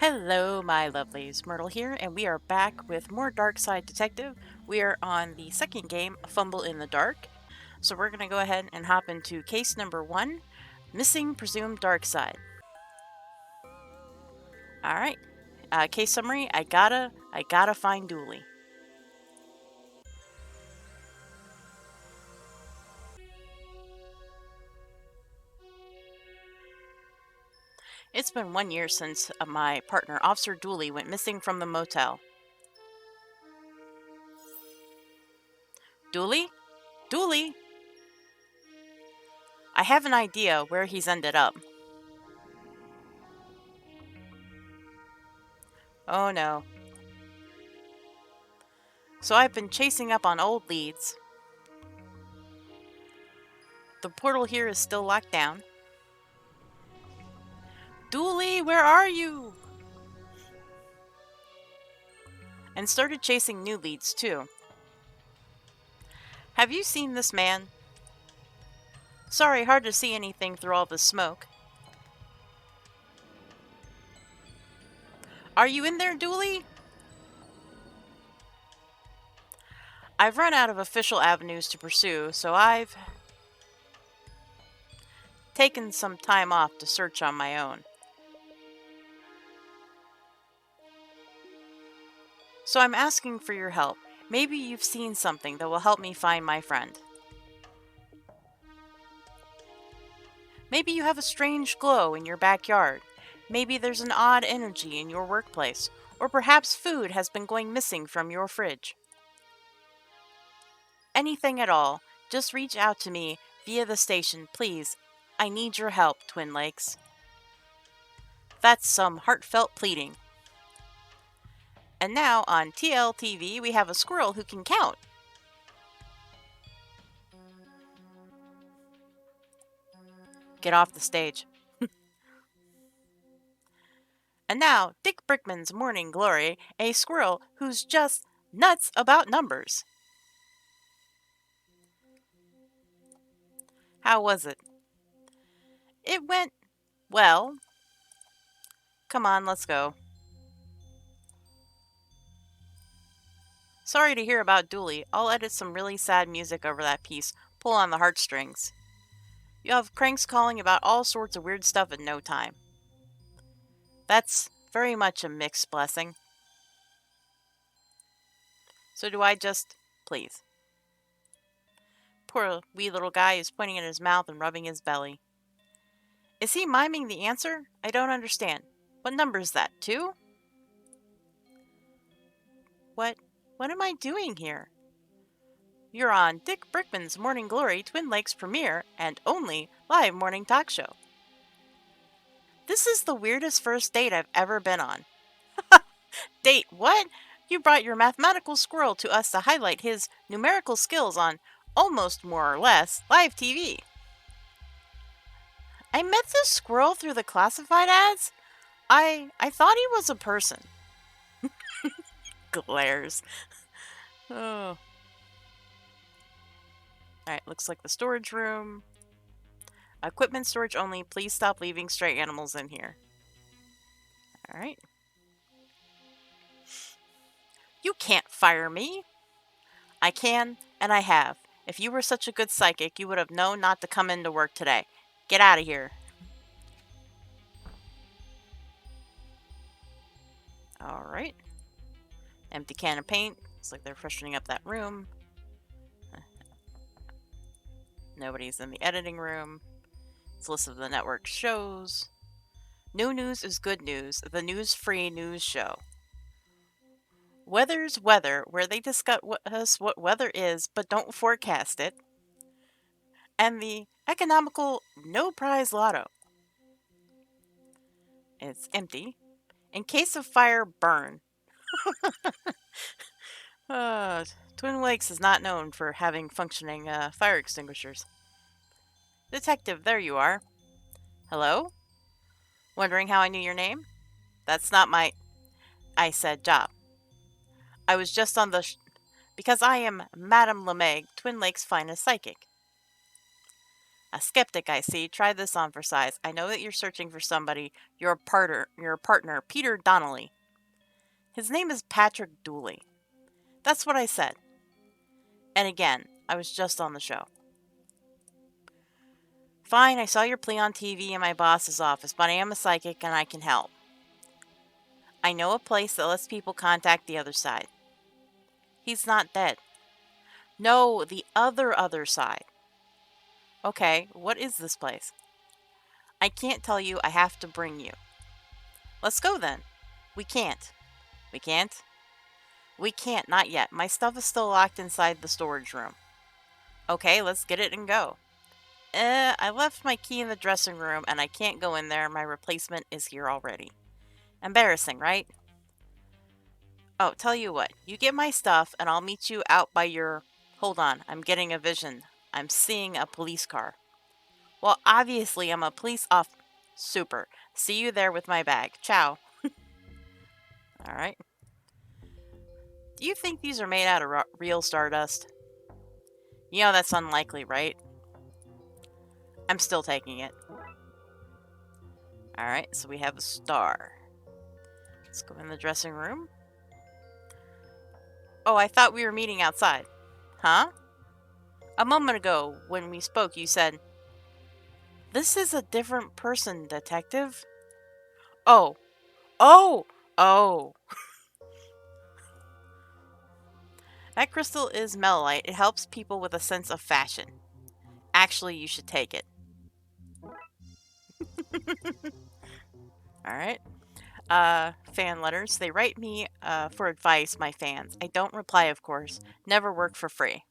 Hello, my lovelies. Myrtle here, and we are back with more Darkside Detective. We are on the second game, Fumble in the Dark. So we're going to go ahead and hop into case number 1, Missing Presumed Darkside. Alright, case summary, I gotta find Dooley. It's been 1 year since my partner, Officer Dooley, went missing from the motel. Dooley? Dooley? I have an idea where he's ended up. Oh no. So I've been chasing up on old leads. The portal here is still locked down. Dooley, where are you? And started chasing new leads, too. Have you seen this man? Sorry, hard to see anything through all the smoke. Are you in there, Dooley? I've run out of official avenues to pursue, so I've taken some time off to search on my own. So I'm asking for your help. Maybe you've seen something that will help me find my friend. Maybe you have a strange glow in your backyard. Maybe there's an odd energy in your workplace. Or perhaps food has been going missing from your fridge. Anything at all, just reach out to me via the station, please. I need your help, Twin Lakes. That's some heartfelt pleading. And now on TLTV, we have a squirrel who can count. Get off the stage. And now, Dick Brickman's Morning Glory, a squirrel who's just nuts about numbers. How was it? It went well. Come on, let's go. Sorry to hear about Dooley. I'll edit some really sad music over that piece. Pull on the heartstrings. You'll have cranks calling about all sorts of weird stuff in no time. That's very much a mixed blessing. So do I just... Please. Poor wee little guy is pointing at his mouth and rubbing his belly. Is he miming the answer? I don't understand. What number is that? 2? What am I doing here? You're on Dick Brickman's Morning Glory Twin Lakes premiere and only live morning talk show. This is the weirdest first date I've ever been on. Date what? You brought your mathematical squirrel to us to highlight his numerical skills on almost more or less live TV. I met this squirrel through the classified ads. I thought he was a person. Glares. Oh. Alright, looks like the storage room. Equipment storage only. Please stop leaving stray animals in here. Alright. You can't fire me. I can, and I have. If you were such a good psychic, you would have known not to come into work today. Get out of here. Alright. Empty can of paint. Looks like they're freshening up that room. Nobody's in the editing room. It's a list of the network shows. No news is good news. The news-free news show. Weather's Weather, where they discuss what weather is, but don't forecast it. And the economical no prize lotto. It's empty. In case of fire, burn. Twin Lakes is not known for having functioning fire extinguishers. Detective, there you are. Hello? Wondering how I knew your name? That's not my... I said job. I was just on the... because I am Madame LeMeg, Twin Lakes' finest psychic. A skeptic, I see. Try this on for size. I know that you're searching for somebody. Your partner, Peter Donnelly. His name is Patrick Dooley. That's what I said. And again, I was just on the show. Fine, I saw your plea on TV in my boss's office, but I am a psychic and I can help. I know a place that lets people contact the other side. He's not dead. No, the other side. Okay, what is this place? I can't tell you. I have to bring you. Let's go then. We can't. We can't? We can't, not yet. My stuff is still locked inside the storage room. Okay, let's get it and go. I left my key in the dressing room and I can't go in there. My replacement is here already. Embarrassing, right? Oh, tell you what. You get my stuff and I'll meet you out by your... Hold on, I'm getting a vision. I'm seeing a police car. Well, obviously I'm a police off... Super. See you there with my bag. Ciao. Alright. Do you think these are made out of real stardust? You know that's unlikely, right? I'm still taking it. Alright, so we have a star. Let's go in the dressing room. Oh, I thought we were meeting outside. Huh? A moment ago, when we spoke, you said, "This is a different person, detective." Oh. Oh! Oh! That crystal is melolite. It helps people with a sense of fashion. Actually, you should take it. Alright. Fan letters. They write me for advice, my fans. I don't reply, of course. Never work for free.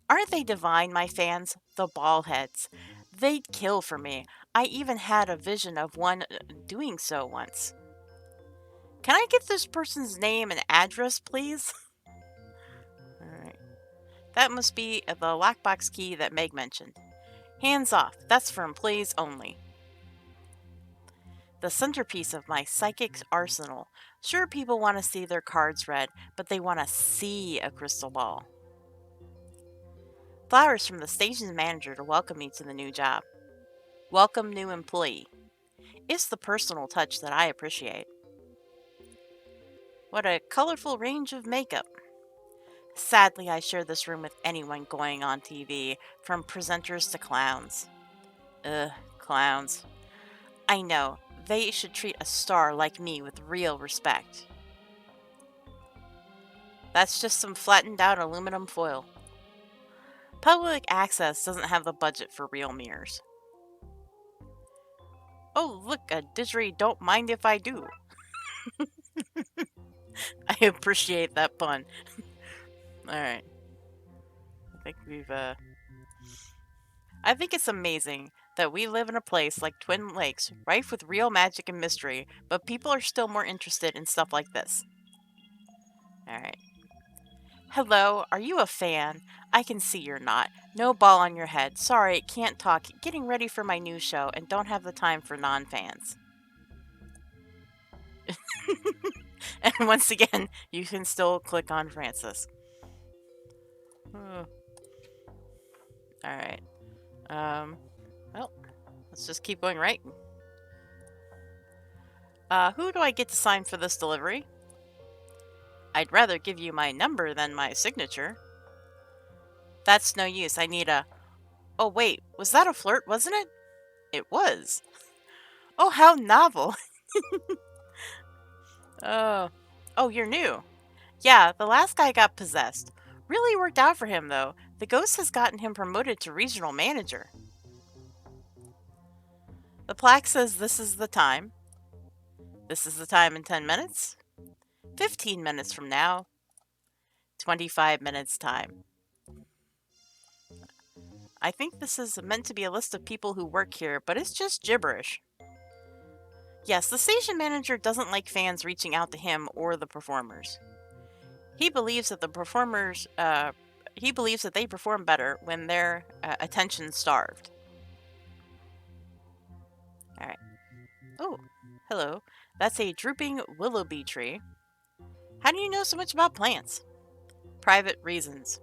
Aren't they divine, my fans? The ballheads. They'd kill for me. I even had a vision of one doing so once. Can I get this person's name and address, please? Alright. That must be the lockbox key that Meg mentioned. Hands off. That's for employees only. The centerpiece of my psychic arsenal. Sure, people want to see their cards read, but they want to see a crystal ball. Flowers from the station manager to welcome me to the new job. Welcome, new employee. It's the personal touch that I appreciate. What a colorful range of makeup. Sadly, I share this room with anyone going on TV, from presenters to clowns. Ugh, clowns. I know, they should treat a star like me with real respect. That's just some flattened out aluminum foil. Public access doesn't have the budget for real mirrors. Oh, look, a didgeridoo, don't mind if I do. I appreciate that pun. Alright. I think it's amazing that we live in a place like Twin Lakes, rife with real magic and mystery, but people are still more interested in stuff like this. Alright. Hello, are you a fan? I can see you're not. No ball on your head. Sorry, can't talk. Getting ready for my new show and don't have the time for non-fans. And once again, you can still click on Francis. Alright. Well, let's just keep going right. Who do I get to sign for this delivery? I'd rather give you my number than my signature. That's no use. I need a... Oh, wait. Was that a flirt, wasn't it? It was. Oh, how novel. Oh, you're new. Yeah, the last guy got possessed. Really worked out for him, though. The ghost has gotten him promoted to regional manager. The plaque says this is the time. This is the time in 10 minutes. 15 minutes from now. 25 minutes time. I think this is meant to be a list of people who work here, but it's just gibberish. Yes, the station manager doesn't like fans reaching out to him or the performers. He believes that they perform better when they're attention starved. Alright. Oh, hello. That's a drooping willoughby tree. How do you know so much about plants? Private reasons.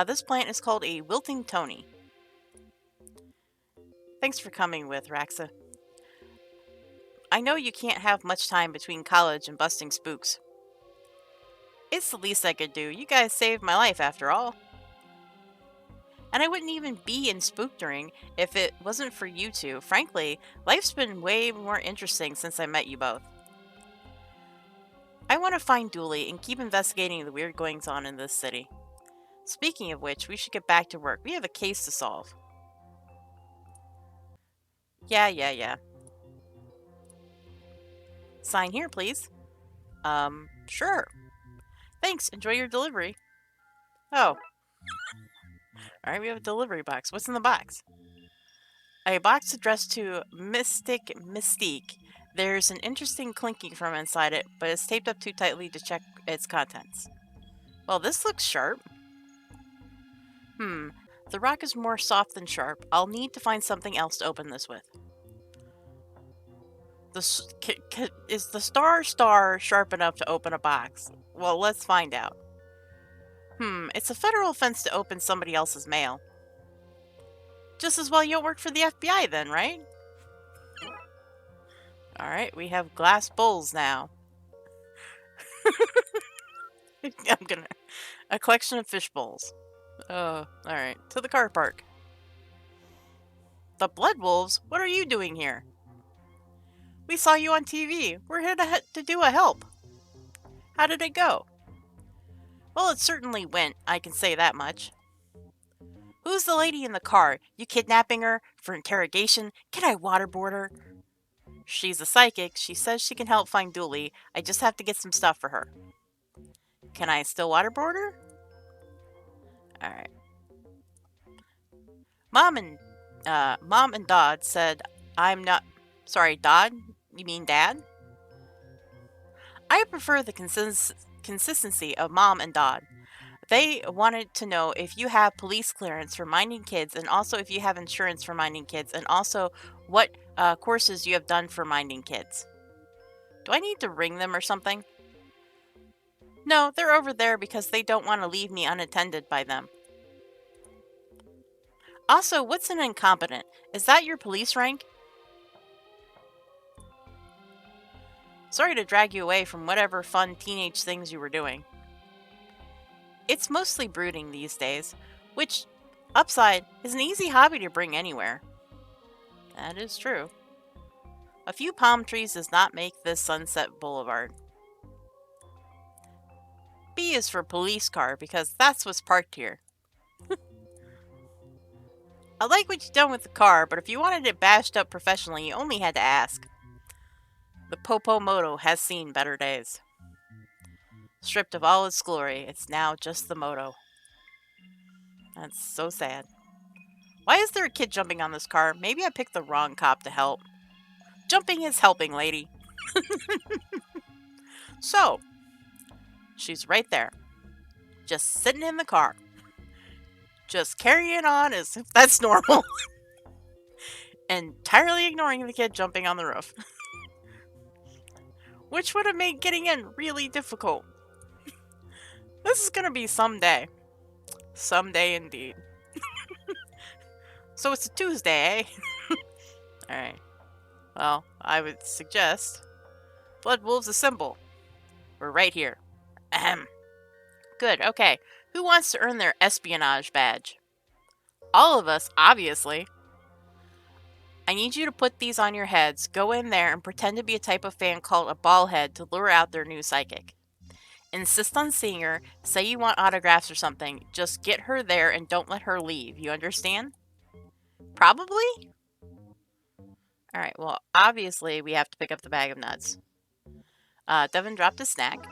This plant is called a wilting Tony. Thanks for coming with, Raxa. I know you can't have much time between college and busting spooks. It's the least I could do. You guys saved my life, after all. And I wouldn't even be in Spooktoring if it wasn't for you two. Frankly, life's been way more interesting since I met you both. I want to find Dooley and keep investigating the weird goings-on in this city. Speaking of which, we should get back to work. We have a case to solve. Yeah. Sign here, please. Sure. Thanks, enjoy your delivery. Oh. Alright, we have a delivery box. What's in the box? A box addressed to Mystique. There's an interesting clinking from inside it, but it's taped up too tightly to check its contents. Well, this looks sharp. The rock is more soft than sharp. I'll need to find something else to open this with. Is the star sharp enough to open a box? Well, let's find out. It's a federal offense to open somebody else's mail. Just as well you don't work for the FBI then, right? Alright, we have glass bowls now. A collection of fish bowls. Alright. To the car park. The Blood Wolves? What are you doing here? We saw you on TV. We're here to do a help. How did it go? Well, it certainly went, I can say that much. Who's the lady in the car? You kidnapping her for interrogation? Can I waterboard her? She's a psychic. She says she can help find Dooley. I just have to get some stuff for her. Can I still waterboard her? Alright. Mom and Dodd said I'm not... Sorry, Dodd? You mean Dad? I prefer the consistency of Mom and Dodd. They wanted to know if you have police clearance for minding kids, and also if you have insurance for minding kids, and also what courses you have done for minding kids. Do I need to ring them or something? No, they're over there because they don't want to leave me unattended by them. Also, what's an incompetent? Is that your police rank? Sorry to drag you away from whatever fun teenage things you were doing. It's mostly brooding these days, which, upside, is an easy hobby to bring anywhere. That is true. A few palm trees does not make this Sunset Boulevard. B is for police car, because that's what's parked here. I like what you've done with the car, but if you wanted it bashed up professionally, you only had to ask. The Popo Moto has seen better days. Stripped of all its glory, it's now just the moto. That's so sad. Why is there a kid jumping on this car? Maybe I picked the wrong cop to help. Jumping is helping, lady. So, she's right there. Just sitting in the car. Just carrying on as if that's normal. Entirely ignoring the kid jumping on the roof. Which would have made getting in really difficult. This is gonna be someday. Someday indeed. So it's a Tuesday, eh? Alright. Well, I would suggest Blood Wolves assemble. We're right here. Ahem. Good, okay. Who wants to earn their espionage badge? All of us, obviously. I need you to put these on your heads, go in there, and pretend to be a type of fan called a ballhead to lure out their new psychic. Insist on seeing her, say you want autographs or something, just get her there and don't let her leave, you understand? Probably? Alright, well, obviously we have to pick up the bag of nuts. Devin dropped a snack.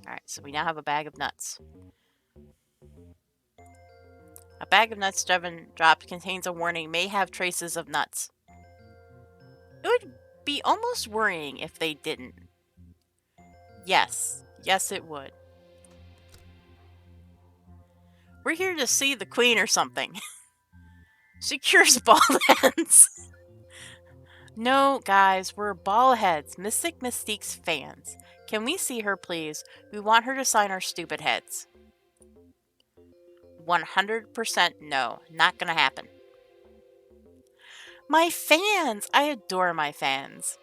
Alright, so we now have a bag of nuts. A bag of nuts Devin dropped contains a warning, may have traces of nuts. It would be almost worrying if they didn't. Yes. Yes, it would. We're here to see the queen or something. She cures bald heads. No, guys, we're ballheads, Mystique's fans. Can we see her, please? We want her to sign our stupid heads. 100% no. Not gonna happen. My fans! I adore my fans.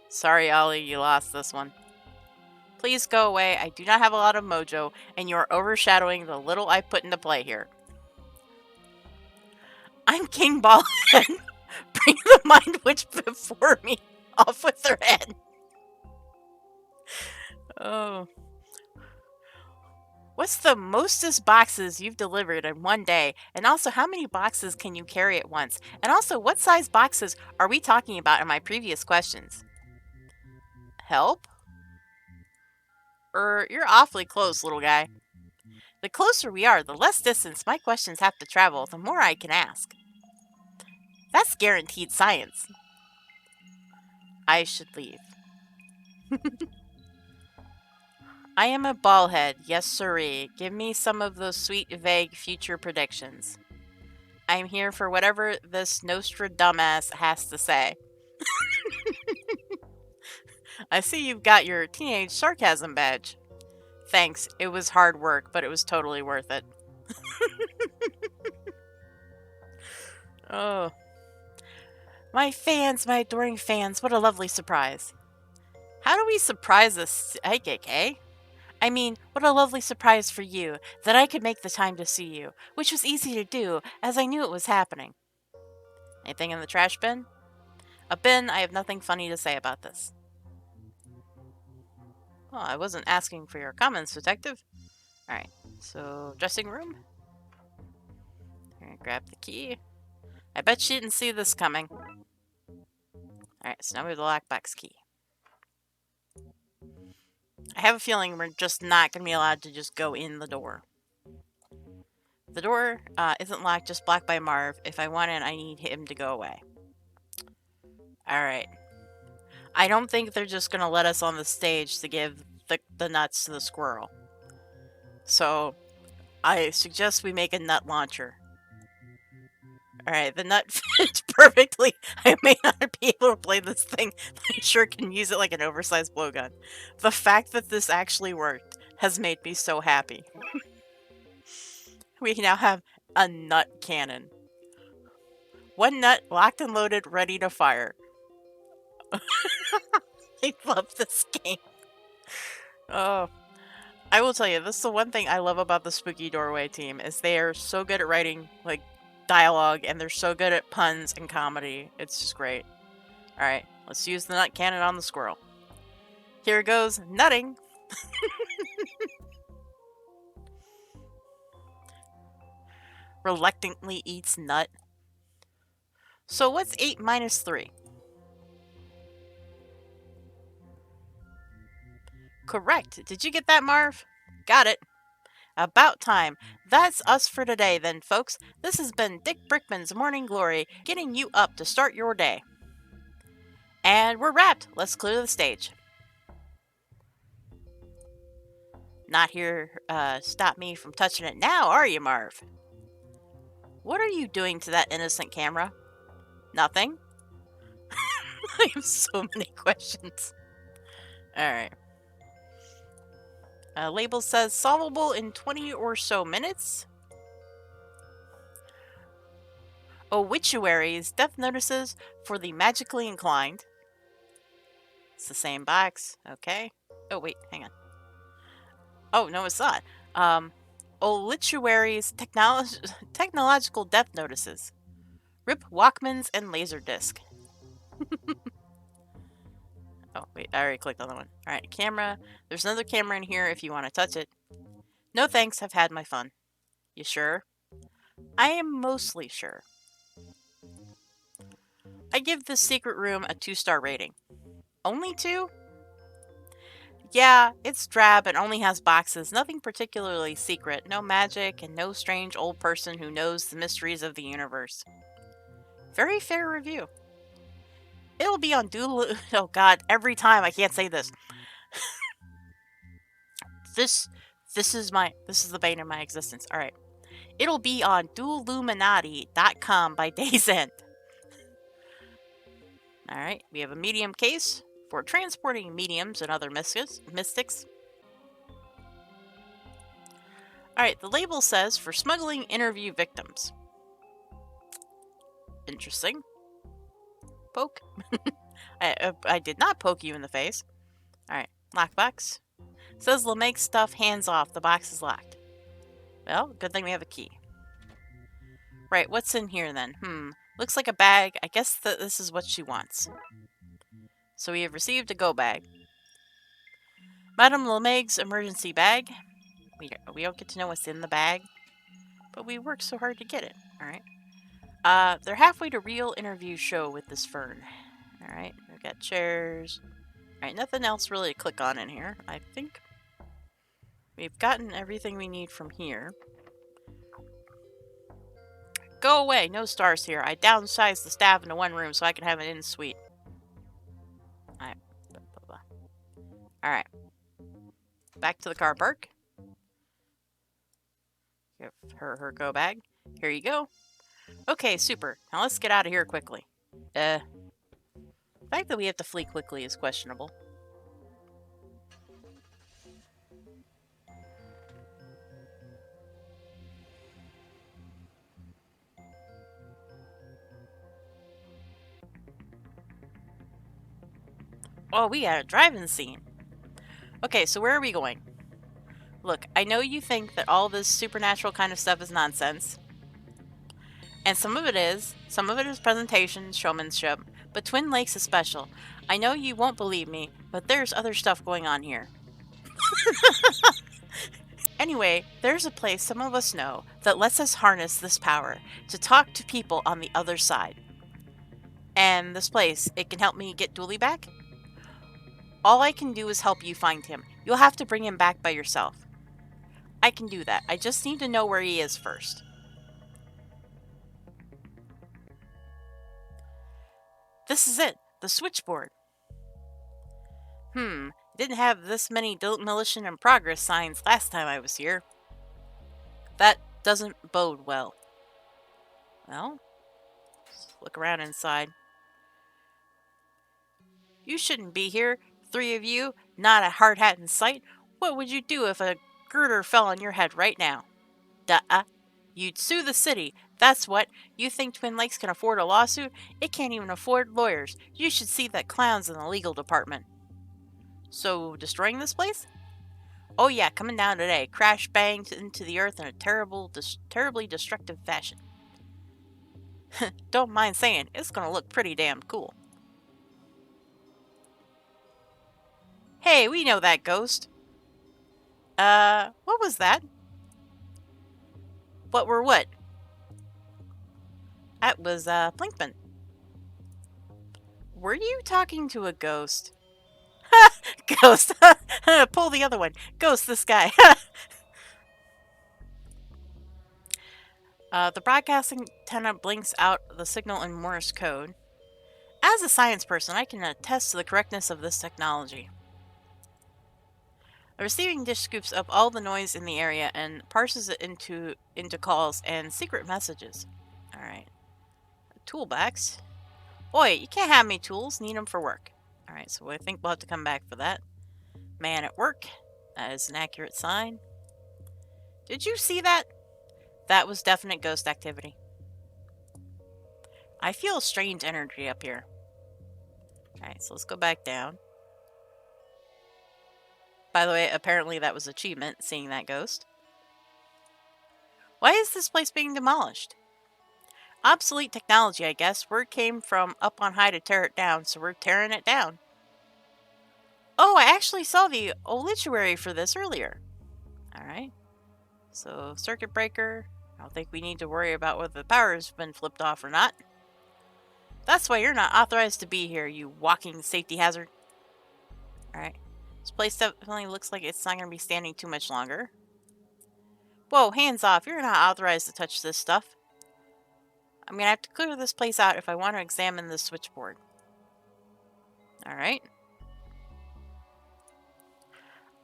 Sorry, Ollie, you lost this one. Please go away. I do not have a lot of mojo, and you are overshadowing the little I put into play here. I'm King Ballhead. Bring the mind witch before me. Off with their head. Oh. What's the mostest boxes you've delivered in one day? And also, how many boxes can you carry at once? And also, what size boxes are we talking about in my previous questions? Help? You're awfully close, little guy. The closer we are, the less distance my questions have to travel, the more I can ask. That's guaranteed science. I should leave. I am a ballhead, yes sirree. Give me some of those sweet, vague future predictions. I'm here for whatever this Nostra dumbass has to say. I see you've got your teenage sarcasm badge. Thanks, it was hard work, but it was totally worth it. Oh. My fans, my adoring fans, what a lovely surprise. How do we surprise this psychic, eh? I mean, what a lovely surprise for you, that I could make the time to see you, which was easy to do, as I knew it was happening. Anything in the trash bin? A bin, I have nothing funny to say about this. Well, I wasn't asking for your comments, detective. Alright, so, dressing room? Alright, grab the key. I bet she didn't see this coming. Alright, so now we have the lockbox key. I have a feeling we're just not going to be allowed to just go in the door. The door isn't locked, just blocked by Marv. If I want in, I need him to go away. Alright. I don't think they're just going to let us on the stage to give the nuts to the squirrel. So, I suggest we make a nut launcher. Alright, the nut fits perfectly. I may not be able to play this thing, but I sure can use it like an oversized blowgun. The fact that this actually worked has made me so happy. We now have a nut cannon. One nut locked and loaded, ready to fire. I love this game. Oh, I will tell you, this is the one thing I love about the Spooky Doorway team, is they are so good at writing, like, dialogue, and they're so good at puns and comedy. It's just great. Alright, let's use the nut cannon on the squirrel. Here goes nutting! Reluctantly eats nut. So what's 8 minus 3? Correct. Did you get that, Marv? Got it. About time. That's us for today then, folks. This has been Dick Brickman's Morning Glory, getting you up to start your day. And we're wrapped. Let's clear the stage. Not here stop me from touching it now, are you, Marv? What are you doing to that innocent camera? Nothing? I have so many questions. Alright. Label says solvable in 20 or so minutes. Obituaries, death notices for the magically inclined. It's the same box. Okay. Oh, wait, hang on. Oh, no, it's not. Obituaries, technological death notices. RIP Walkmans and Laserdisc. Oh, wait, I already clicked on the one. Alright, camera. There's another camera in here if you want to touch it. No thanks, I've had my fun. You sure? I am mostly sure. I give this secret room a 2-star rating. Only 2? Yeah, it's drab and only has boxes, nothing particularly secret, no magic, and no strange old person who knows the mysteries of the universe. Very fair review. It'll be on Dooley. Oh god, every time I can't say this. This is the bane of my existence. Alright. It'll be on Dooluminati.com by day's end. Alright, we have a medium case for transporting mediums and other mystics. Alright, the label says for smuggling interview victims. Interesting. Poke. I did not poke you in the face. Alright, lockbox. Says LeMake's stuff, hands off. The box is locked. Well, good thing we have a key. Right, what's in here then? Looks like a bag. I guess that this is what she wants. So we have received a go bag. Madame LeMake's emergency bag. We don't get to know what's in the bag, but we worked so hard to get it. Alright. They're halfway to real interview show with this fern. Alright, we've got chairs. Alright, nothing else really to click on in here, I think. We've gotten everything we need from here. Go away, no stars here. I downsized the staff into one room so I can have an in-suite. Alright. Alright. Back to the car park. Give her go bag. Here you go. Okay, super. Now let's get out of here quickly. The fact that we have to flee quickly is questionable. Oh, we got a driving scene. Okay, so where are we going? Look, I know you think that all this supernatural kind of stuff is nonsense. And some of it is presentation, showmanship, but Twin Lakes is special. I know you won't believe me, but there's other stuff going on here. Anyway, there's a place some of us know that lets us harness this power to talk to people on the other side. And this place, it can help me get Dooley back? All I can do is help you find him. You'll have to bring him back by yourself. I can do that. I just need to know where he is first. This is it. The switchboard. Didn't have this many demolition in progress signs last time I was here. That doesn't bode well. Well, let's look around inside. You shouldn't be here. 3 of you, not a hard hat in sight. What would you do if a girder fell on your head right now? Duh. You'd sue the city. That's what. You think Twin Lakes can afford a lawsuit? It can't even afford lawyers. You should see the clowns in the legal department. So, destroying this place? Oh yeah, coming down today. Crash banged into the earth in a terribly destructive fashion. Don't mind saying, it's gonna look pretty damn cool. Hey, we know that ghost. What was that? What were what? That was, Blinkman. Were you talking to a ghost? Ghost! Pull the other one. Ghost, this guy. The broadcasting antenna blinks out the signal in Morse code. As a science person, I can attest to the correctness of this technology. The receiving dish scoops up all the noise in the area and parses it into calls and secret messages. Alright. Toolbox. Oi, you can't have me tools. Need them for work. Alright, so I think we'll have to come back for that. Man at work. That is an accurate sign. Did you see that? That was definite ghost activity. I feel a strange energy up here. Alright, so let's go back down. By the way, apparently that was achievement, seeing that ghost. Why is this place being demolished? Obsolete technology, I guess. Word came from up on high to tear it down, so we're tearing it down. Oh, I actually saw the obituary for this earlier. Alright. So, circuit breaker. I don't think we need to worry about whether the power's been flipped off or not. That's why you're not authorized to be here, you walking safety hazard. Alright. This place definitely looks like it's not going to be standing too much longer. Whoa, hands off. You're not authorized to touch this stuff. I'm going to have to clear this place out if I want to examine this switchboard. Alright.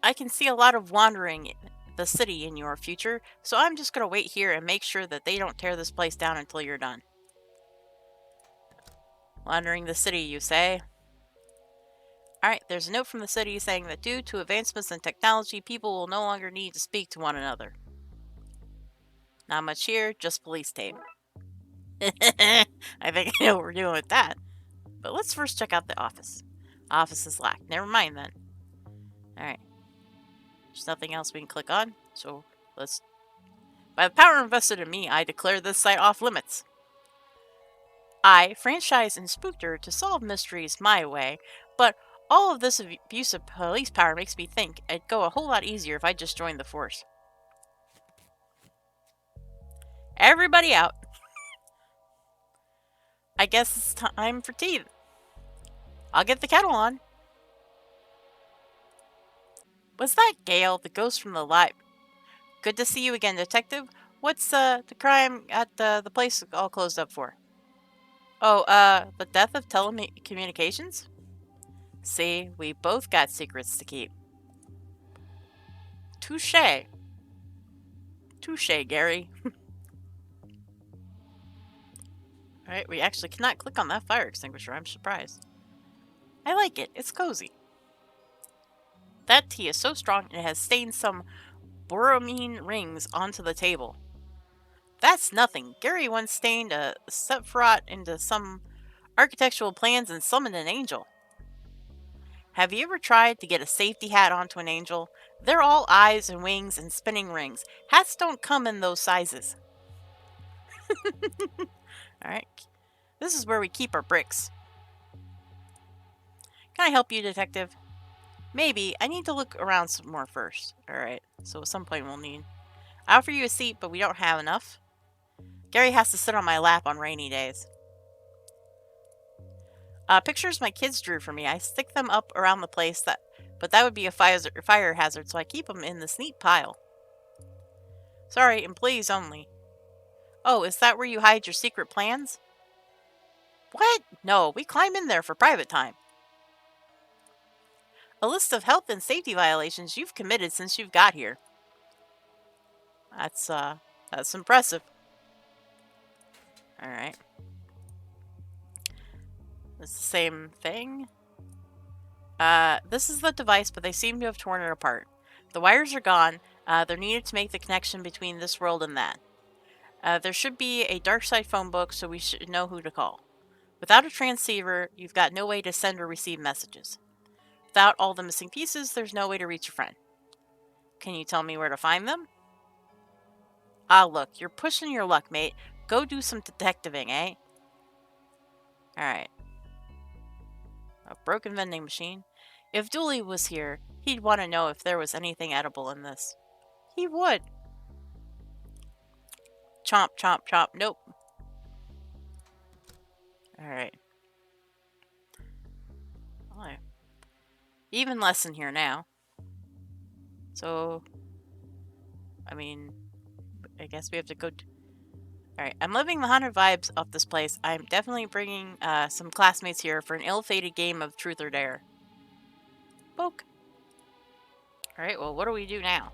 I can see a lot of wandering the city in your future, so I'm just going to wait here and make sure that they don't tear this place down until you're done. Wandering the city, you say? Alright, there's a note from the city saying that due to advancements in technology, people will no longer need to speak to one another. Not much here, just police tape. I think I know what we're doing with that. But let's first check out the office. Office is locked. Never mind then. Alright. There's nothing else we can click on, so let's... By the power invested in me, I declare this site off limits. I franchise Inspector to solve mysteries my way, but all of this abuse of police power makes me think it'd go a whole lot easier if I just joined the force. Everybody out. I guess it's time for tea. I'll get the kettle on. Was that Gale, the ghost from the light? Good to see you again, Detective. What's the crime at the place all closed up for? Oh, the death of telecommunications? See, we both got secrets to keep. Touche. Touche, Gary. Alright, we actually cannot click on that fire extinguisher. I'm surprised. I like it. It's cozy. That tea is so strong it has stained some boramine rings onto the table. That's nothing. Gary once stained a Sephiroth into some architectural plans and summoned an angel. Have you ever tried to get a safety hat onto an angel? They're all eyes and wings and spinning rings. Hats don't come in those sizes. Alright. This is where we keep our bricks. Can I help you, Detective? Maybe. I need to look around some more first. Alright. So at some point we'll need... I offer you a seat, but we don't have enough. Gary has to sit on my lap on rainy days. Pictures my kids drew for me. I stick them up around the place, but that would be a fire hazard, so I keep them in this neat pile. Sorry, employees only. Oh, is that where you hide your secret plans? What? No, we climb in there for private time. A list of health and safety violations you've committed since you've got here. That's impressive. Alright. It's the same thing. This is the device, but they seem to have torn it apart. The wires are gone. They're needed to make the connection between this world and that. There should be a Darkside phone book, so we should know who to call. Without a transceiver, you've got no way to send or receive messages. Without all the missing pieces, there's no way to reach your friend. Can you tell me where to find them? Ah, look, you're pushing your luck, mate. Go do some detectiving, eh? Alright. A broken vending machine. If Dooley was here, he'd want to know if there was anything edible in this. He would. Chomp, chomp, chomp. Nope. Alright. Alright. Even less in here now. So, I mean, I guess we have to go... Alright, I'm living the haunted vibes of this place. I'm definitely bringing some classmates here for an ill-fated game of truth or dare. Poke. Alright, well, what do we do now?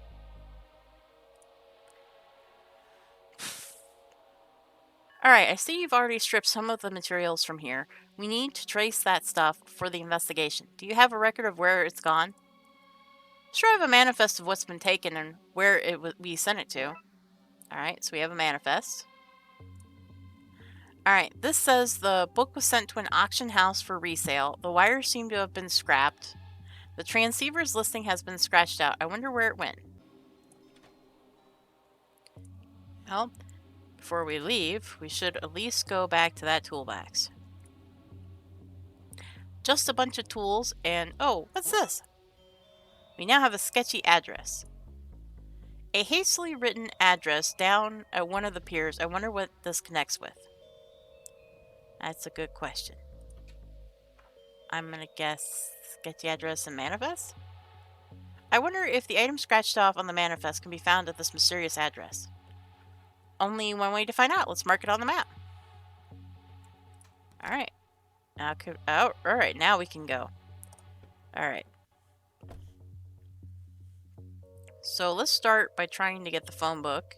Alright, I see you've already stripped some of the materials from here. We need to trace that stuff for the investigation. Do you have a record of where it's gone? Sure, I have a manifest of what's been taken and where we sent it to. Alright, so we have a manifest. Alright, this says the book was sent to an auction house for resale. The wires seem to have been scrapped. The transceiver's listing has been scratched out. I wonder where it went. Well, before we leave, we should at least go back to that toolbox. Just a bunch of tools and... Oh, what's this? We now have a sketchy address. A hastily written address down at one of the piers. I wonder what this connects with. That's a good question. I'm gonna guess sketchy address and manifest? I wonder if the item scratched off on the manifest can be found at this mysterious address. Only one way to find out. Let's mark it on the map. Alright. Alright, now we can go. Alright. So let's start by trying to get the phone book.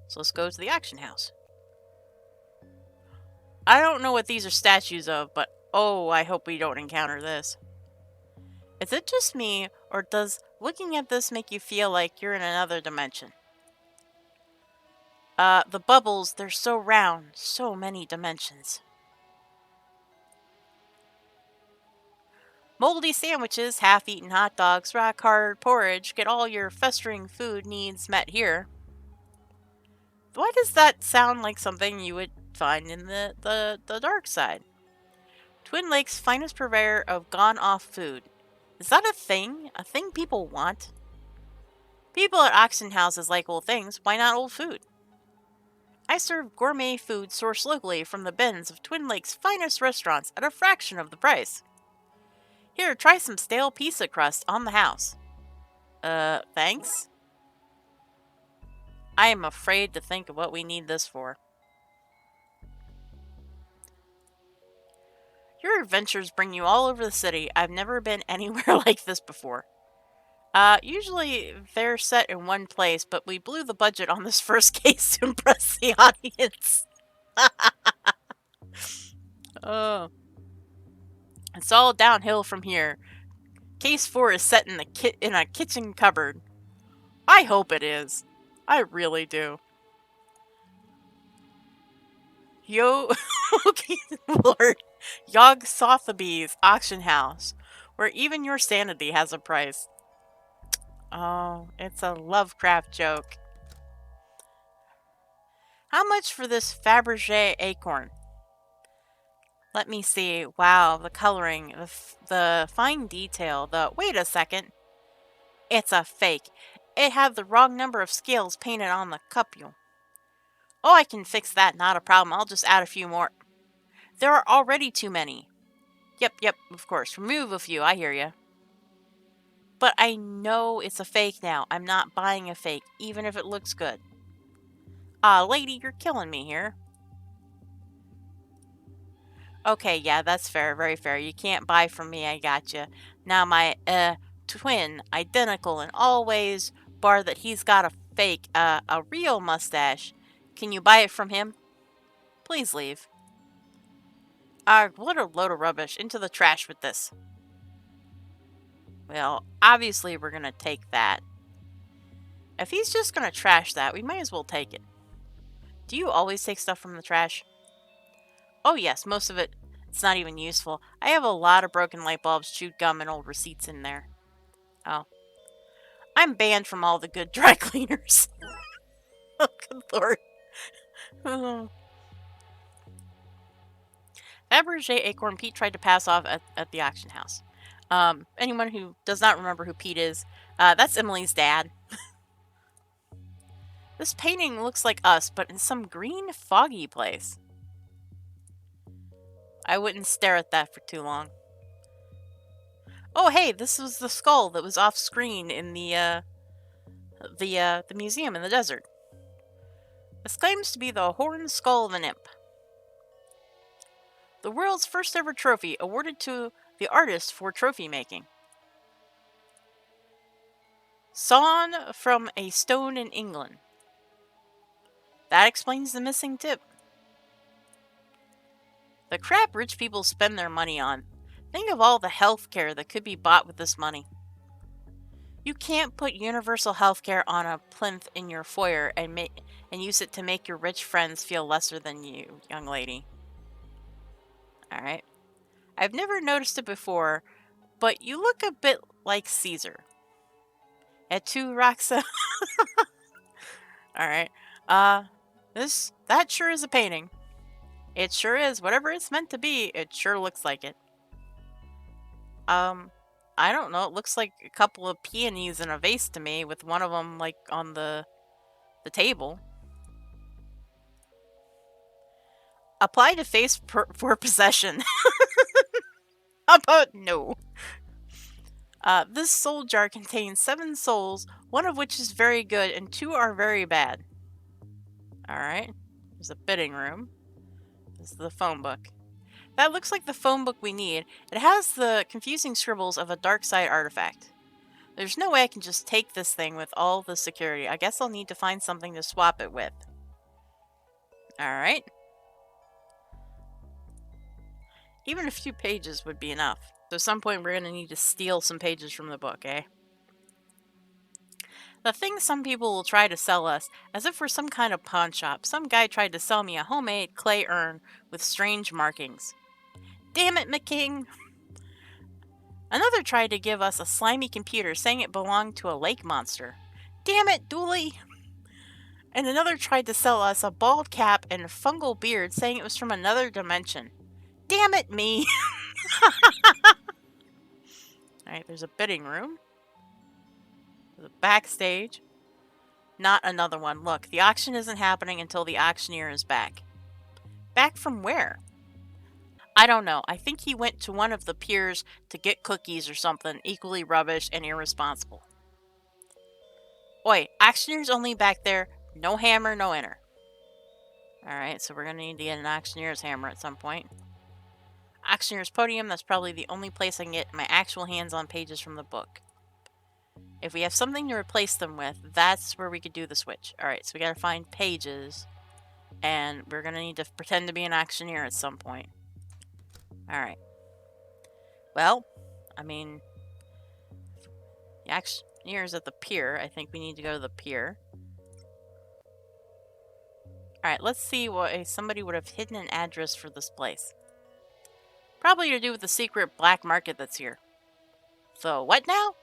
So let's go to the auction house. I don't know what these are statues of, but oh, I hope we don't encounter this. Is it just me, or does looking at this make you feel like you're in another dimension? The bubbles, they're so round, so many dimensions. Moldy sandwiches, half-eaten hot dogs, rock-hard porridge, get all your festering food needs met here. Why does that sound like something you would find in the dark side? Twin Lakes' finest purveyor of gone-off food. Is that a thing? A thing people want? People at auction houses like old things. Why not old food? I serve gourmet food sourced locally from the bins of Twin Lakes' finest restaurants at a fraction of the price. Here, try some stale pizza crust on the house. Thanks? I am afraid to think of what we need this for. Your adventures bring you all over the city. I've never been anywhere like this before. Usually they're set in one place, but we blew the budget on this first case to impress the audience. Oh. It's all downhill from here. Case 4 is set in a kitchen cupboard. I hope it is. I really do. Yo, okay, Lord. Yog Sotheby's auction house, where even your sanity has a price. Oh, it's a Lovecraft joke. How much for this Fabergé acorn? Let me see. Wow, the coloring, the fine detail, Wait a second. It's a fake. It had the wrong number of scales painted on the cupule. Oh, I can fix that, not a problem. I'll just add a few more. There are already too many. Yep, of course. Remove a few, I hear ya. But I know it's a fake now. I'm not buying a fake, even if it looks good. Lady, you're killing me here. Okay, yeah, that's fair, very fair. You can't buy from me, I gotcha. Now my, twin, identical in all ways, bar that he's got a fake, a real mustache. Can you buy it from him? Please leave. What a load of rubbish. Into the trash with this. Well, obviously we're gonna take that. If he's just gonna trash that, we might as well take it. Do you always take stuff from the trash? Oh yes, most of it. It's not even useful. I have a lot of broken light bulbs, chewed gum, and old receipts in there. Oh. I'm banned from all the good dry cleaners. Oh, good lord. Oh. Fabergé Acorn Pete tried to pass off at the auction house. Anyone who does not remember who Pete is, that's Emily's dad. This painting looks like us, but in some green, foggy place. I wouldn't stare at that for too long. Oh, hey, this was the skull that was off screen in the museum in the desert. This claims to be the horned skull of an imp. The world's first ever trophy awarded to the artist for trophy making. Sawn from a stone in England. That explains the missing tip. The crap rich people spend their money on. Think of all the health care that could be bought with this money. You can't put universal health care on a plinth in your foyer and use it to make your rich friends feel lesser than you, young lady. Alright. I've never noticed it before, but you look a bit like Caesar. Et tu, Roxa? Alright. That sure is a painting. It sure is. Whatever it's meant to be, it sure looks like it. I don't know. It looks like a couple of peonies in a vase to me, with one of them, like, on the table. Apply to face for possession. How about no? This soul jar contains 7 souls, one of which is very good, and 2 are very bad. Alright. There's a bidding room. This is the phone book. That looks like the phone book we need. It has the confusing scribbles of a Darkside artifact. There's no way I can just take this thing with all the security. I guess I'll need to find something to swap it with. Alright. Even a few pages would be enough. So at some point we're going to need to steal some pages from the book, eh? The things some people will try to sell us, as if we're some kind of pawn shop. Some guy tried to sell me a homemade clay urn with strange markings. Damn it, McKing! Another tried to give us a slimy computer, saying it belonged to a lake monster. Damn it, Dooley! And another tried to sell us a bald cap and a fungal beard, saying it was from another dimension. Damn it, me! Alright, there's a bidding room. There's a backstage. Not another one. Look, the auction isn't happening until the auctioneer is back. Back from where? I don't know. I think he went to one of the piers to get cookies or something equally rubbish and irresponsible. Oi, auctioneer's only back there. No hammer, no enter. Alright, so we're going to need to get an auctioneer's hammer at some point. Auctioneer's podium, that's probably the only place I can get my actual hands on pages from the book. If we have something to replace them with, that's where we could do the switch. Alright, so we gotta find pages. And we're gonna need to pretend to be an auctioneer at some point. Alright. Well, I mean, the auctioneer's at the pier. I think we need to go to the pier. Alright, let's see why somebody would have hidden an address for this place. Probably to do with the secret black market that's here. So, what now?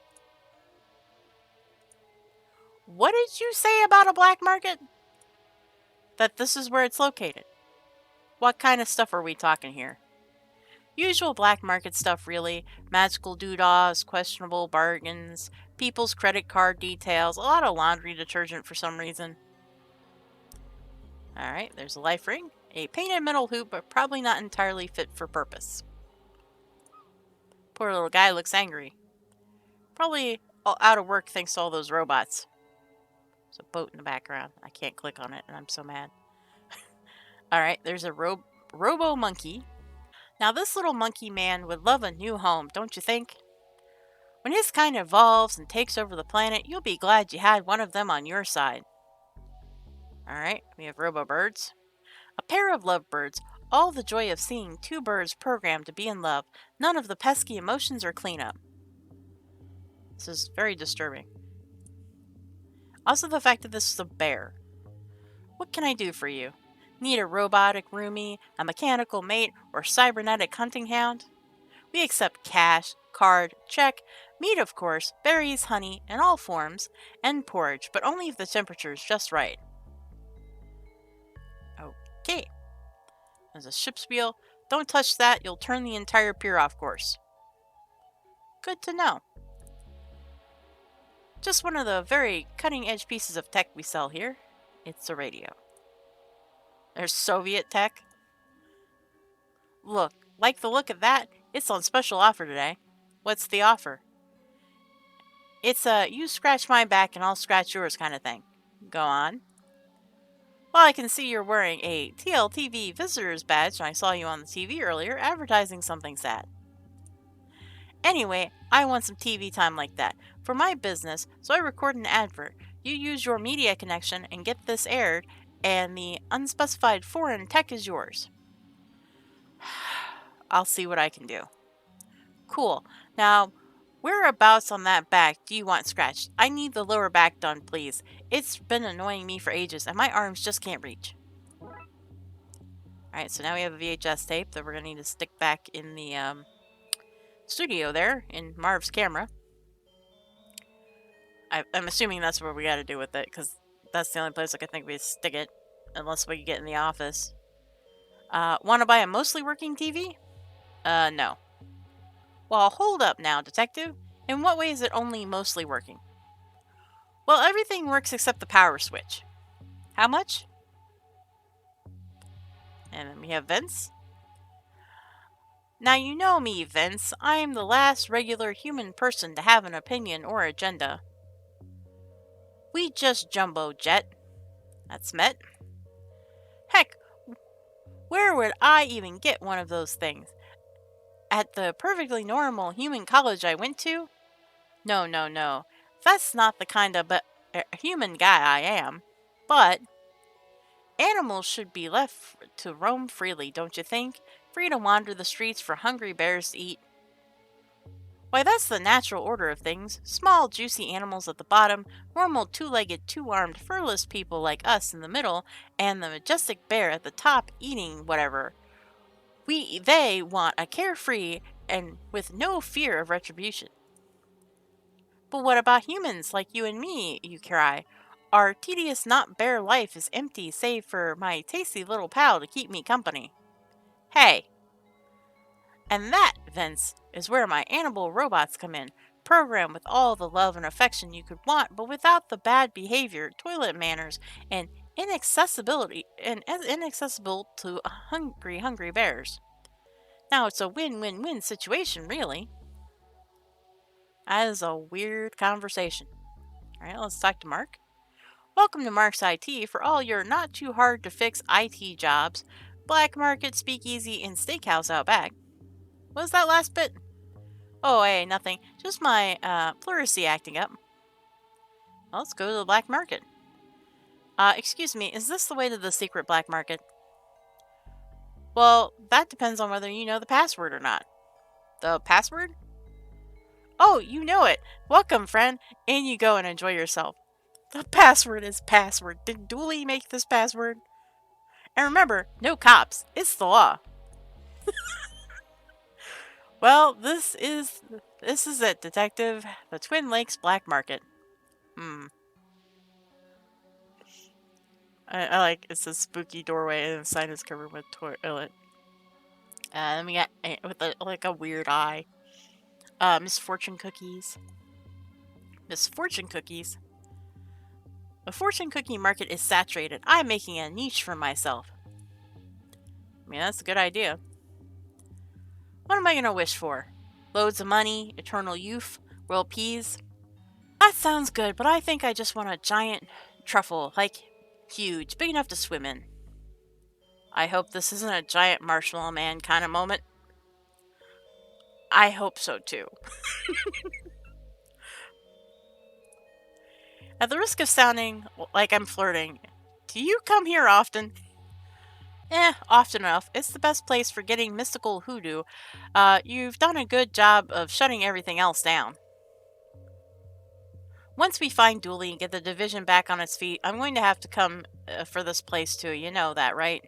What did you say about a black market? That this is where it's located. What kind of stuff are we talking here? Usual black market stuff, really. Magical doodahs, questionable bargains, people's credit card details, a lot of laundry detergent for some reason. Alright, there's a life ring. A painted metal hoop, but probably not entirely fit for purpose. Poor little guy looks angry. Probably out of work thanks to all those robots. There's a boat in the background. I can't click on it, and I'm so mad. Alright, there's a robo monkey. Now this little monkey man would love a new home, don't you think? When his kind evolves and takes over the planet, you'll be glad you had one of them on your side. Alright, we have robo birds. A pair of lovebirds. All the joy of seeing two birds programmed to be in love. None of the pesky emotions or cleanup. This is very disturbing. Also the fact that this is a bear. What can I do for you? Need a robotic roomie, a mechanical mate, or cybernetic hunting hound? We accept cash, card, check, meat of course, berries, honey, in all forms, and porridge, but only if the temperature is just right. Okay. There's a ship's wheel. Don't touch that, you'll turn the entire pier off course. Good to know. Just one of the very cutting-edge pieces of tech we sell here. It's a radio. There's Soviet tech. Look, like the look of that? It's on special offer today. What's the offer? It's a you scratch my back and I'll scratch yours kind of thing. Go on. Well, I can see you're wearing a TLTV visitor's badge and I saw you on the TV earlier advertising something sad. Anyway, I want some TV time like that. For my business, so I record an advert. You use your media connection and get this aired, and the unspecified foreign tech is yours. I'll see what I can do. Cool. Now, whereabouts on that back do you want scratched? I need the lower back done, please. It's been annoying me for ages, and my arms just can't reach. Alright, so now we have a VHS tape that we're going to need to stick back in the studio there, in Marv's camera. I'm assuming that's what we got to do with it, because that's the only place I can think we stick it, unless we get in the office. Want to buy a mostly working TV? No. Well, hold up now, detective. In what way is it only mostly working? Well, everything works except the power switch. How much? And then we have Vince. Now you know me, Vince. I am the last regular human person to have an opinion or agenda. We just jumbo jet. That's met. Heck, where would I even get one of those things? At the perfectly normal human college I went to? No. That's not the kind of human guy I am. But animals should be left to roam freely, don't you think? Free to wander the streets for hungry bears to eat. Why, that's the natural order of things. Small, juicy animals at the bottom, normal two-legged, two-armed, furless people like us in the middle, and the majestic bear at the top eating whatever. They want a carefree and with no fear of retribution. But what about humans like you and me, you cry? Our tedious, not bare life is empty save for my tasty little pal to keep me company. Hey! And that, Vince, is where my animal robots come in, programmed with all the love and affection you could want, but without the bad behavior, toilet manners, and inaccessible to hungry bears. Now it's a win-win-win situation, really. That is a weird conversation. Alright, let's talk to Mark. Welcome to Mark's IT for all your not too hard to fix IT jobs, black market, speakeasy, and steakhouse out back. What was that last bit? Oh, hey, nothing. Just my pleurisy acting up. Well, let's go to the black market. Excuse me, is this the way to the secret black market? Well, that depends on whether you know the password or not. The password? Oh, you know it. Welcome, friend. In you go and enjoy yourself. The password is password. Did Dooley make this password? And remember, no cops. It's the law. Well, this is it, Detective. The Twin Lakes Black Market. I like it's a spooky doorway and the sign is covered with toilet. And then we got with like a weird eye. Misfortune cookies. Misfortune cookies. The fortune cookie market is saturated. I'm making a niche for myself. I mean, that's a good idea. What am I gonna wish for? Loads of money, eternal youth, world peas? That sounds good, but I think I just want a giant truffle, like huge, big enough to swim in. I hope this isn't a giant marshmallow man kind of moment. I hope so too. At the risk of sounding like I'm flirting, do you come here often? Often enough. It's the best place for getting mystical hoodoo. You've done a good job of shutting everything else down. Once we find Dooley and get the division back on its feet, I'm going to have to come for this place too. You know that, right?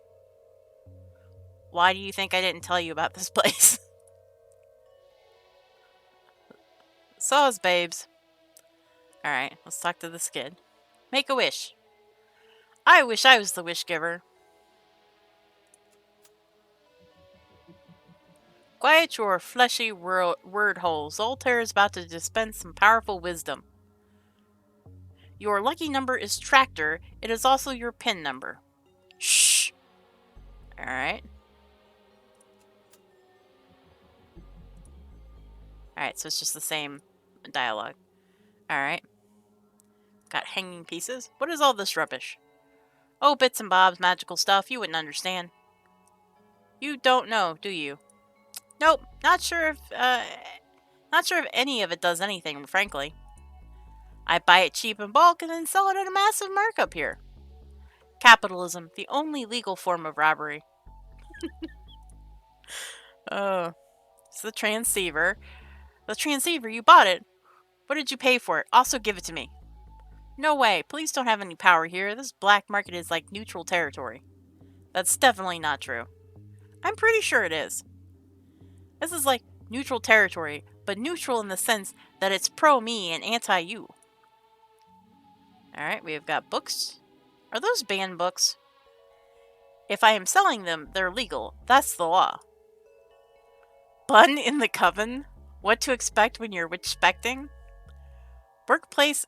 Why do you think I didn't tell you about this place? So is babes. Alright, let's talk to this kid. Make a wish. I wish I was the wish giver. Quiet your fleshy word hole. Zoltaire is about to dispense some powerful wisdom. Your lucky number is Tractor. It is also your PIN number. Shh. Alright. Alright, so it's just the same dialogue. Alright. Got hanging pieces. What is all this rubbish? Oh, bits and bobs, magical stuff. You wouldn't understand. You don't know, do you? Nope. Not sure if any of it does anything, frankly. I buy it cheap in bulk and then sell it at a massive markup here. Capitalism, the only legal form of robbery. Oh. It's the transceiver. The transceiver, you bought it. What did you pay for it? Also give it to me. No way. Police don't have any power here. This black market is like neutral territory. That's definitely not true. I'm pretty sure it is. This is like neutral territory, but neutral in the sense that it's pro-me and anti-you. Alright, we have got books. Are those banned books? If I am selling them, they're legal. That's the law. Bun in the coven? What to expect when you're witch-specting? Workplace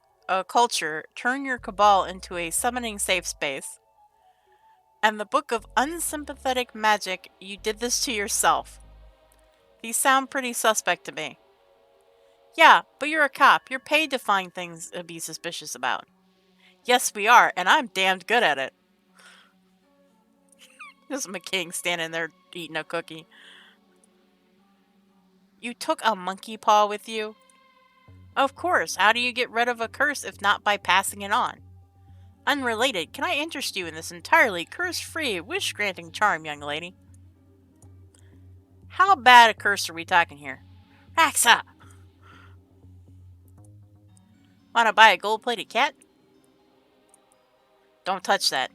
culture, turn your cabal into a summoning safe space. And the Book of Unsympathetic Magic, you did this to yourself. These sound pretty suspect to me. Yeah, but you're a cop. You're paid to find things to be suspicious about. Yes, we are, and I'm damned good at it. There's McKing standing there eating a cookie. You took a monkey paw with you? Of course. How do you get rid of a curse if not by passing it on? Unrelated, can I interest you in this entirely curse-free, wish-granting charm, young lady? How bad a curse are we talking here? Raxa! Wanna buy a gold-plated cat? Don't touch that.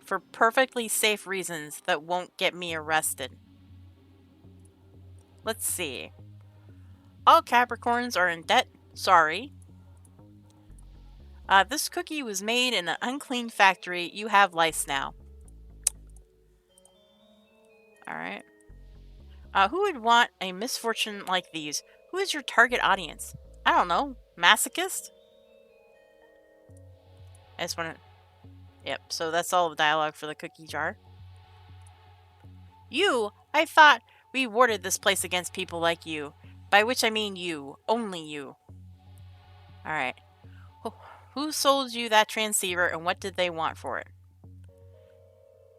For perfectly safe reasons that won't get me arrested. Let's see. All Capricorns are in debt. Sorry. This cookie was made in an unclean factory. You have lice now. Alright. Who would want a misfortune like these? Who is your target audience? I don't know. Masochist? I just want to... Yep, so that's all the dialogue for the cookie jar. You? I thought we warded this place against people like you. By which I mean you. Only you. Alright. Who sold you that transceiver and what did they want for it?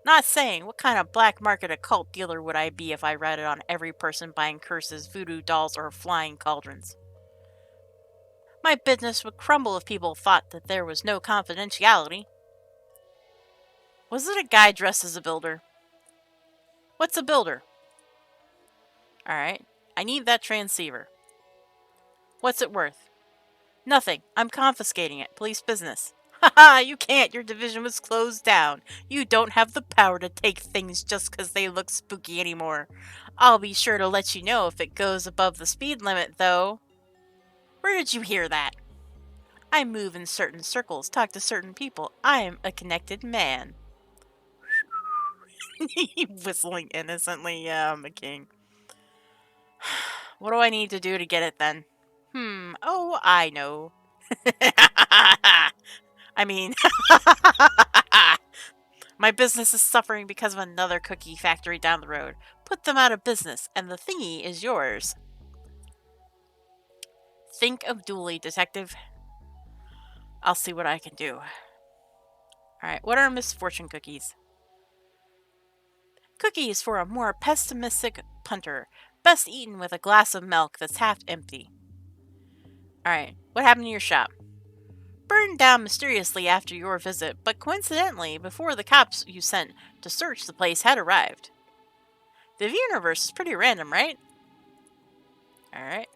Not saying. What kind of black market occult dealer would I be if I read it on every person buying curses, voodoo dolls, or flying cauldrons? My business would crumble if people thought that there was no confidentiality. Was it a guy dressed as a builder? What's a builder? Alright. I need that transceiver. What's it worth? Nothing. I'm confiscating it. Police business. Haha, you can't. Your division was closed down. You don't have the power to take things just because they look spooky anymore. I'll be sure to let you know if it goes above the speed limit, though. Where did you hear that? I move in certain circles, talk to certain people. I'm a connected man. Whistling innocently. Yeah, I'm a king. What do I need to do to get it then? Oh, I know. I mean, my business is suffering because of another cookie factory down the road. Put them out of business, and the thingy is yours. Think of Dooley, detective. I'll see what I can do. Alright, what are misfortune cookies? Cookies for a more pessimistic punter. Best eaten with a glass of milk that's half empty. Alright, what happened to your shop? Burned down mysteriously after your visit, but coincidentally, before the cops you sent to search the place had arrived. The universe is pretty random, right? Alright.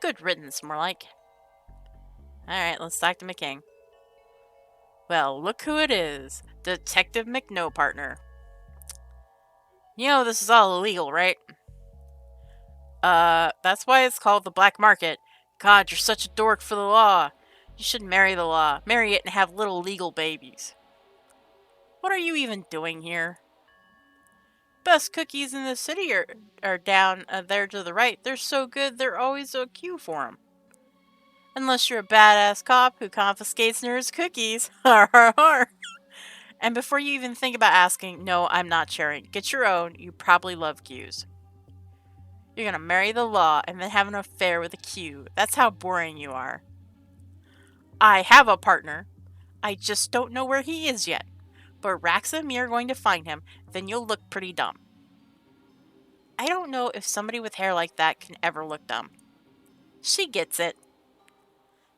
Good riddance, more like. Alright, let's talk to McKing. Well, look who it is. Detective McNopartner. You know this is all illegal, right? That's why it's called the black market. God, you're such a dork for the law. You should marry the law. Marry it and have little legal babies. What are you even doing here? Best cookies in the city are down there to the right. They're so good, there's always a queue for them. Unless you're a badass cop who confiscates nerds' cookies. Har har har. And before you even think about asking, no, I'm not sharing. Get your own. You probably love queues. You're gonna marry the law and then have an affair with a queue. That's how boring you are. I have a partner. I just don't know where he is yet. But Rax and me are going to find him, then you'll look pretty dumb. I don't know if somebody with hair like that can ever look dumb. She gets it.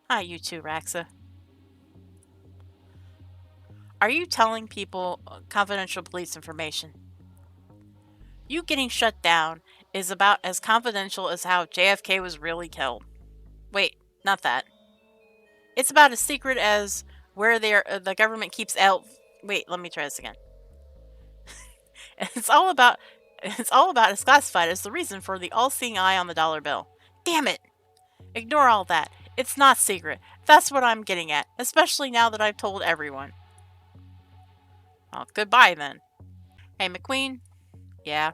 Hi, you too, Raxa. Are you telling people confidential police information? You getting shut down is about as confidential as how JFK was really killed. Wait, not that. It's about as secret as where the government keeps out. Wait, let me try this again. It's all about as classified as the reason for the all-seeing eye on the dollar bill. Damn it! Ignore all that. It's not secret. That's what I'm getting at, especially now that I've told everyone. Well, goodbye then. Hey, McQueen? Yeah?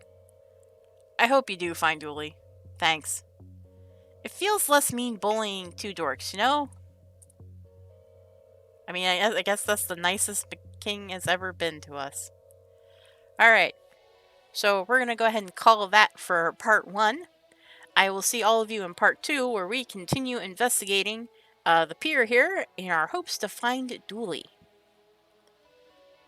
I hope you do find Dooley. Thanks. It feels less mean bullying two dorks, you know? I mean, I guess that's the nicest King has ever been to us. Alright. So we're going to go ahead and call that for part 1. I will see all of you in part 2, where we continue investigating the pier here in our hopes to find Dooley.